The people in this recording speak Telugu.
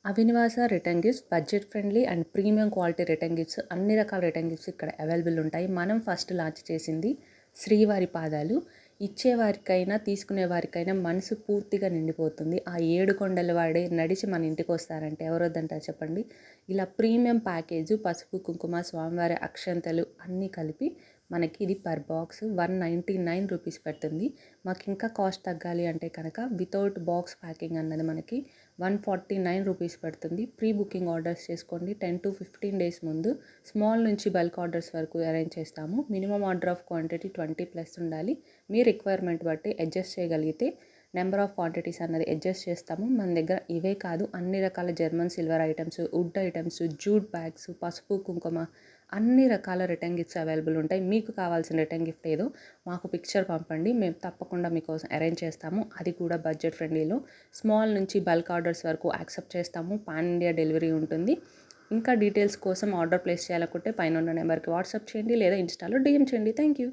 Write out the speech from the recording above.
అవినివాస return gifts budget friendly and premium quality return gifts అన్ని రకాల రిటర్న్ గిఫ్ట్స్ ఇక్కడ అవైలబుల్ ఉంటాయి. మనం ఫస్ట్ లాంచ్ చేసింది శ్రీవారి పాదాలు. ఇచ్చేవారికైనా తీసుకునే వారికైనా మనసు పూర్తిగా నిండిపోతుంది. ఆ 7 కొండల వాడే నడిచి మన ఇంటికి వస్తారంటే ఎవరొద్దంటారు చెప్పండి. ఇలా ప్రీమియం ప్యాకేజు పసుపు కుంకుమ స్వామివారి అక్షంతలు అన్నీ కలిపి మనకి ఇది పర్ బాక్స్ 199 రూపీస్ పడుతుంది. మాకు ఇంకా కాస్ట్ తగ్గాలి అంటే కనుక వితౌట్ బాక్స్ ప్యాకింగ్ అన్నది మనకి 149 రూపీస్ పడుతుంది. ప్రీ బుకింగ్ ఆర్డర్స్ చేసుకోండి. 10 to 15 డేస్ ముందు స్మాల్ నుంచి బల్క్ ఆర్డర్స్ వరకు అరేంజ్ చేస్తాము. మినిమం ఆర్డర్ ఆఫ్ క్వాంటిటీ 20+ ఉండాలి. మీ రిక్వైర్మెంట్ బట్టి అడ్జస్ట్ చేయగలిగితే నెంబర్ ఆఫ్ క్వాంటిటీస్ అన్నది అడ్జస్ట్ చేస్తాము. మన దగ్గర ఇవే కాదు అన్ని రకాల German silver items, would items, jute bags, పసుపు కుంకుమ అన్ని రకాల రిటర్న్ గిఫ్ట్స్ అవైలబుల్ ఉంటాయి. మీకు కావాల్సిన రిటర్న్ గిఫ్ట్ ఏదో మాకు పిక్చర్ పంపండి, మేము తప్పకుండా మీకోసం అరేంజ్ చేస్తాము. అది కూడా బడ్జెట్ ఫ్రెండ్లీలో స్మాల్ నుంచి బల్క్ ఆర్డర్స్ వరకు యాక్సెప్ట్ చేస్తాము. పాన్ ఇండియా డెలివరీ ఉంటుంది. ఇంకా డీటెయిల్స్ కోసం ఆర్డర్ ప్లేస్ చేయాలనుకుంటే పైన ఉన్న నెంబర్కి వాట్సాప్ చేయండి లేదా ఇన్స్టాలో DM చేయండి. Thank you.